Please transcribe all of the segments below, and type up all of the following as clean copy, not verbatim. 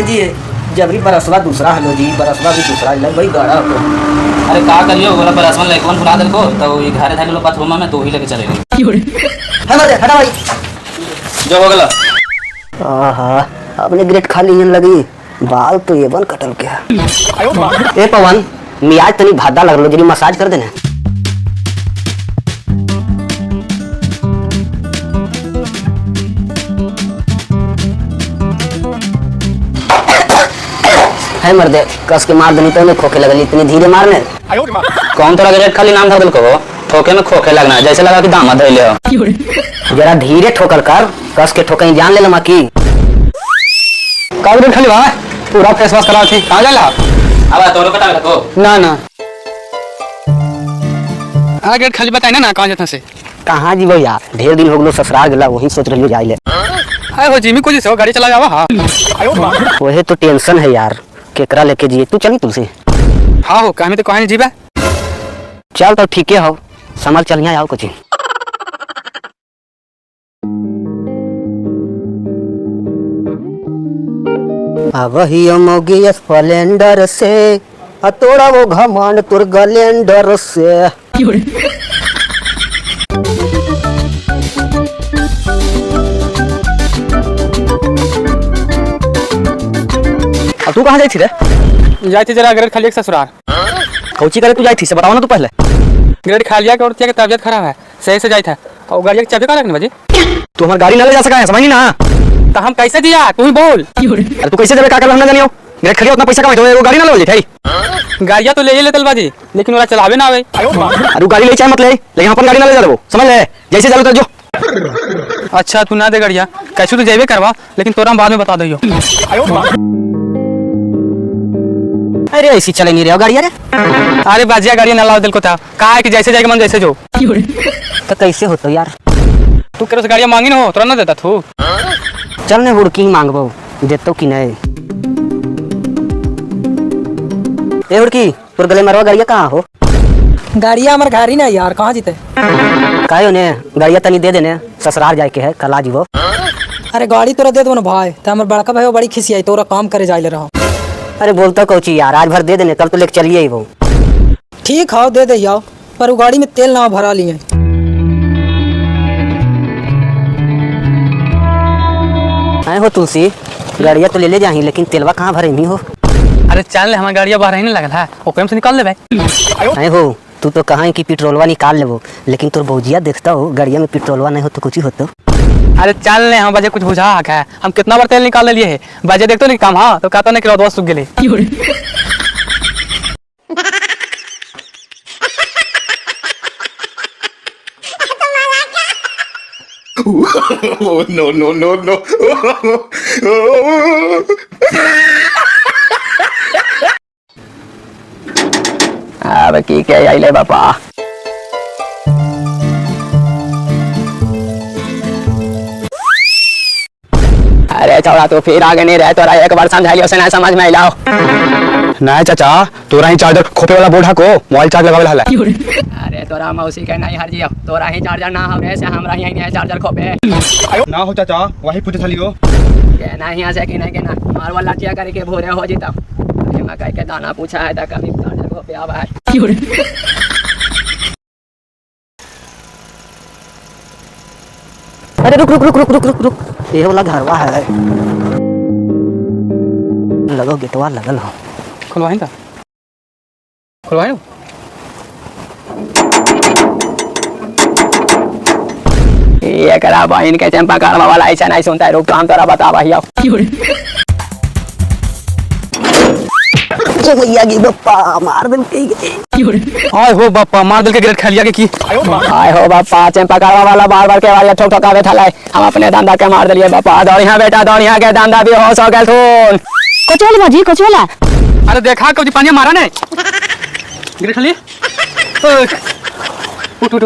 है जी जबरी बरसवा दूसरा हलो जी बरसवा भी दूसरा लग भाई गाड़ा हो। अरे का करियो बोला बरसवन लेकवन बुला देल को तो ई घरे था लोग बाथरूम में तो ही लेके चले गए। हटा दे हटा भाई जो हो गला आहा अपने ग्रेट खाली जन लगी बाल तो ये बन कटल के ए पवन मियाज तनी भादा लगलो जरी मसाज कर देना। है मर्दे कस के मार देनी तो मैं खोखे लगली इतनी धीरे मारने कौन तो ग्रेट खाली नाम था दिल को ठोके में खोखे लगना जैसे लगा कि दामाद धइले हो। जरा धीरे ठोकर कर कस के ठोकई जान ले लमा की का ग्रेट खाली भाई पूरा फेस वॉश करा थी कहां जाला अब तोरो कटा रखो ना ना आ ग्रेट खाली बताई ना कहां जाता से कहां जीवो यार ढेर दिन हो गलो ससुराल गेला वही सोच रहियो जाइले आए हो जिमी को जैसे गाड़ी चला जावा हां ओहे तो टेंशन है यार केकरा लेके जिए तू चली तुलसी हां हो काहे में तो कहां जीबा चल तो ठीक है हो समझ चल यहाँ आओ कुछ अब ही मोगी स्प्लेंडर से तोड़ा वो घमंड तुर गलेंडर से तू कहाँ जाई थी रे जाई थी जरा ग्रेट खाली एक ससुराल कौची करे तू जाई थी से बताओ ना तू पहले ग्रेट खालिया के औरतिया की तबीयत खराब है सही से जाई था और गाड़ी की चाबी कहाँ रखने बजे तू हमारी गाड़ी ना ले जा सका है समझ ना तो हम कैसे दिया तू ही बोल अरे तू कैसे देबे का कर हम ना जानियो ग्रेट खाली उतना पैसा कमाई तो वो गाड़ी ना ले ले थाई गाड़िया तो ले ही लेतल बाजी लेकिन ओला चलावे ना आवे अरे गाड़ी ले चाहे मत ले लेकिन अपन गाड़ी ना ले जा देबो समझ ले जैसे चलो तो जो अच्छा तू ना दे गाड़िया कैसे तू जेबे करवा लेकिन तोरा हम बाद में बता दियो अरे ऐसी चले नहीं रहे गाड़ी अरे अरे बाजिया गाड़ी ना लाओ दिल को था कहा है कि जैसे जाएगा मन जैसे जो तो कैसे होतो यार तू केरो से गाड़िया मांगी ना हो तोरा ना देता तू चल ने हुड़की मांगबो देतो कि नहीं ए हुड़की तोर गले मरवा गाड़िया कहाँ हो गाड़िया हमारे घर ही ना यार कहाँ जीते काहे ने गाड़िया तनी दे देने ससुराल जाए के है कल आ जीवो अरे गाड़ी तोरा दे दो ना भाई तो हमारे बड़का भाई बड़ी खिसी आई तोरा काम करे जाए ले रहा अरे बोलता कौची यार आज भर दे देने कल तो लेके चलिए ही वो ठीक है दे दे याओ पर वो गाड़ी में तेल ना भरा लिए आए हो तुलसी गाड़िया तो ले ले जाही लेकिन तेलवा कहाँ भरे नहीं हो अरे चल ले हमारी गाड़िया बाहर ही नहीं लगल है ओकरे में से निकाल ले भाई आए हो तू तो कहाँ की पेट्रोलवा निकाल लेबो लेकिन तोर बौजिया देखता हो गाड़िया में पेट्रोलवा नहीं हो तो कुछ ही होतो अरे चल ले हम बजे कुछ बुझा है हम कितना बार तेल निकाल लिए है बजे देखते नहीं काम हाँ तो कहता नहीं कि दोस्त सूख गेले no no no no अब की क्या आइले बापा अरे चौड़ा तो फिर आगे नहीं रहे तोरा एक बार समझाइयो से ना समझ में आइलाओ नहीं चाचा तोरा ही चार्जर खोपे वाला बोर्ड हको मोबाइल चार्ज लगावे हला अरे तोरा मौसी के नहीं हर जियो तोरा ही चार्जर ना होवे से हमरा ही नहीं चार्जर खोपे ना हो चाचा वही पूछे थालियो के नहीं आ सके नहीं के ना मार वाला क्या करे के भोरे हो जीता मैं कह के दाना पूछा है त कभी चार्जर खोपे आवा है अरे रुक रुक रुक रुक रुक रुक रुक ये वाला घरवा है लगो गेटवा लगल हो खुलवाई था खुलवाई ये करा बहन के चंपा कारवा वाला ऐसा नहीं सुनता है रुक तो हम तोरा बतावा हियो जो भैया की बप्पा मार दे के आय हो बापा मार दिल के ग्रेट खालिया के की आय हो बापा चंपा कारवा वाला बार बार के वाला ठोक ठोकावे थला हम अपने धंधा के मार दिलिए बापा दौड़िया बेटा दौड़िया के धंधा भी हो सो गेल थून कोचवाला बाजी कोचवाला अरे देखा कब पानी मारा ने ग्रेट खाली उठ उठ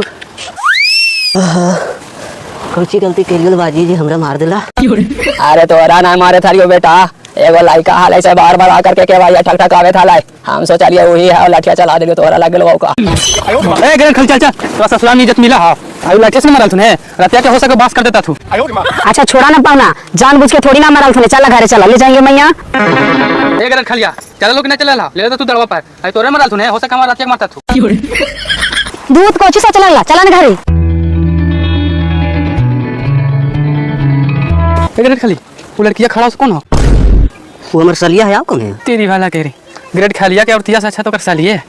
कौची गलती करियो बाजी जी हमरा मार दिला अरे तोरा ना मारे थारियो बेटा एगो लड़का हाल से बार बार आकर के केवाइया ठक ठक आवे था लाई हम सोचलिए वही है और लठिया चला दिलियो तोरा लग गेलो का ए ग्रेड खाली चल चल तोरा ससुराल में इज्जत मिला हा आई लाइट से मारल तूने रतिया के हो सके बात कर देता तू। अच्छा छोड़ा ना पाना, जानबूझ के थोड़ी ना मारल तूने। चल घरे चला, ले जाएंगे मैया। ए ग्रेड खालिया चल लोग ना चला ले तू दड़वा पर आई तोरे मारल तूने हो सके हमारा रतिया मारता तू। दूध कोची से चला चला ना घरे। ए ग्रेड खाली वो लड़किया खड़ा कौन हो? वो हमारे सलिया है, आप कौन है? तेरी वाला कह रही ग्रेड खालिया के और तिया से अच्छा तो कर सालिए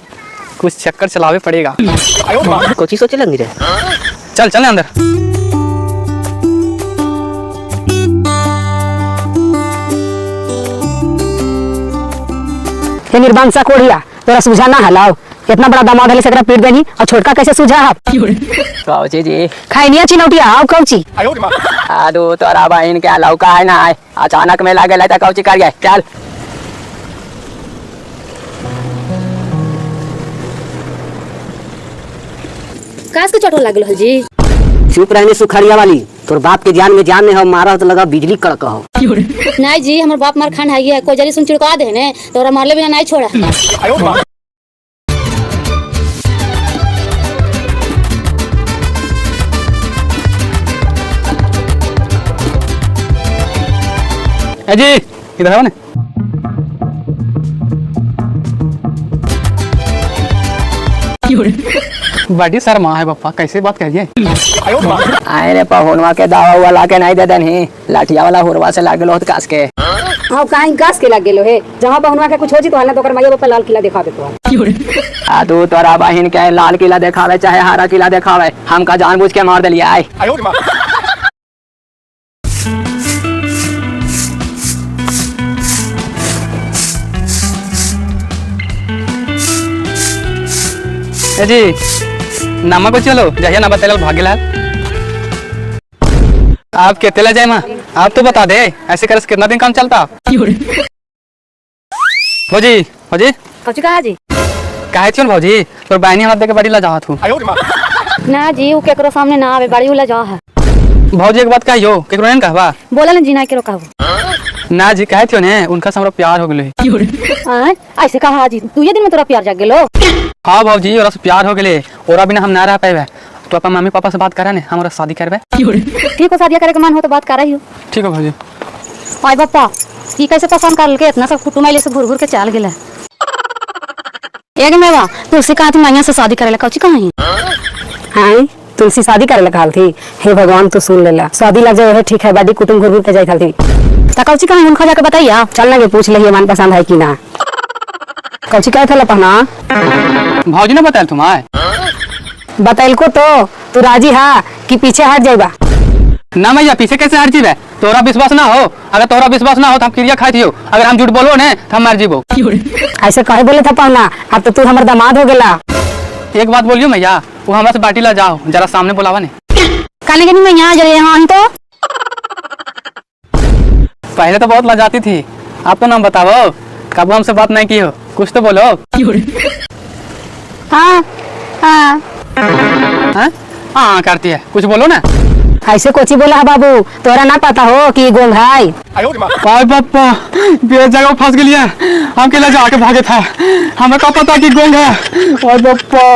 कुछ चक्कर चलावे पड़ेगा। कोची सोचे लगी रे। चल चल अंदर। ये निर्बांसा कोढ़िया तोरा सूझा ना हलाओ, इतना बड़ा दामाद हले सकरा पीट देनी और छोटका कैसे सूझा आप? कौची जी खाइनिया चिनौटिया आओ कौची। आदू तोरा बहन के लौका है ना अचानक में लागे ला कौची कर गए। चल कास के चोट लागल हो जी? चुप रहने सुखड़िया वाली, तोर बाप के जान में हो मारा तो लगा बिजली कड़क हो। नहीं जी हमर बाप मार खान है कोई जरी सुन चिड़का दे ने तोरा मारले बिना नहीं छोड़ा। ए जी इधर आओ ना। बड़ी शर्मा है पापा, कैसे बात करिए? आए रे पहुनवा के दावा हुआ लाके नहीं दे देनी लाठिया वाला हुरवा से लागे लोत कास के। हां काहे गास के लाग गेलो है? जहां बहुनवा के कुछ हो जी तो हल्ला तो कर माइया बाप लाल किला दिखा दे तो। आदू तोरा बहन के लाल किला दिखावे चाहे हरा किला दिखावे हमका जानबूझ के मार देलिया। आए ए जी नामा को चलो जहिया ना बतेल भाग्य लाल आप केतेला जाए माँ आप तो बता दे ऐसे कर कितना दिन काम चलता? भौजी भौजी कौची कहा जी? काहे चल भौजी तोर बहनी हाथ दे के बड़ी ला जात हूँ ना जी वो केकरो सामने ना आवे बड़ी वाला जा है। भौजी एक बात कहियो केकरो नहीं कहवा बोलन जी ना केरो कहबो ना जी कहे थियो ने उनका से हमरा प्यार हो गेले। ऐसे कहा जी तू ये दिन में तोरा प्यार जाग गेलो? हाँ भौजी ओरा से प्यार हो गेले ओरा बिना हम ना रह पाए तो अपन मम्मी पापा से बात करा ने हमारा शादी करबे। ठीक हो शादी करे के मन हो तो बात कर रही हो। ठीक है भौजी। ओए बापा ई कैसे पसंद कर के इतना सब कुटुम आइले से घुर घुर के चल गेला। एक मेवा तुलसी कहा थी मैया से शादी करेला कौची कहां? हां तुलसी शादी करे लखाल थी। हे भगवान तू सुन लेला, शादी लग जाए ठीक है, बादी कुटुम घुर घुर के जाई थी ता कौची कहां उनका जाके बताइया। चल ना के पूछ ले मन पसंद है कि ना। कौची कहे था पहना? भौजी ने बताया तुम्हारे बताइल को तो तू राजी हा कि पीछे हट जाएगा? ना भैया पीछे कैसे हट जीवे? तोरा विश्वास ना हो, अगर तोरा विश्वास ना हो तो हम क्रिया खाई थियो, अगर हम झूठ बोलो ने तो हम मर जीवो। ऐसे कहे बोले था पहना, अब तो तू हमार दामाद हो गेला। एक बात बोलियो भैया वो हमारे से बाटी ला जाओ जरा सामने बुलावा ने। काले के मैं यहाँ जरे यहाँ तो पहले तो बहुत लजाती थी, आप तो नाम बताओ कब हमसे बात नहीं की हो, कुछ तो बोलो। हाँ हाँ हाँ हाँ करती है, कुछ बोलो ना। ऐसे कोची बोला है बाबू, तोरा ना पता हो कि गोंग है? ओए पापा बेच जगह फंस गया, हम के लजा के भागे था, हमें क्या पता कि गोंग है। ओए पापा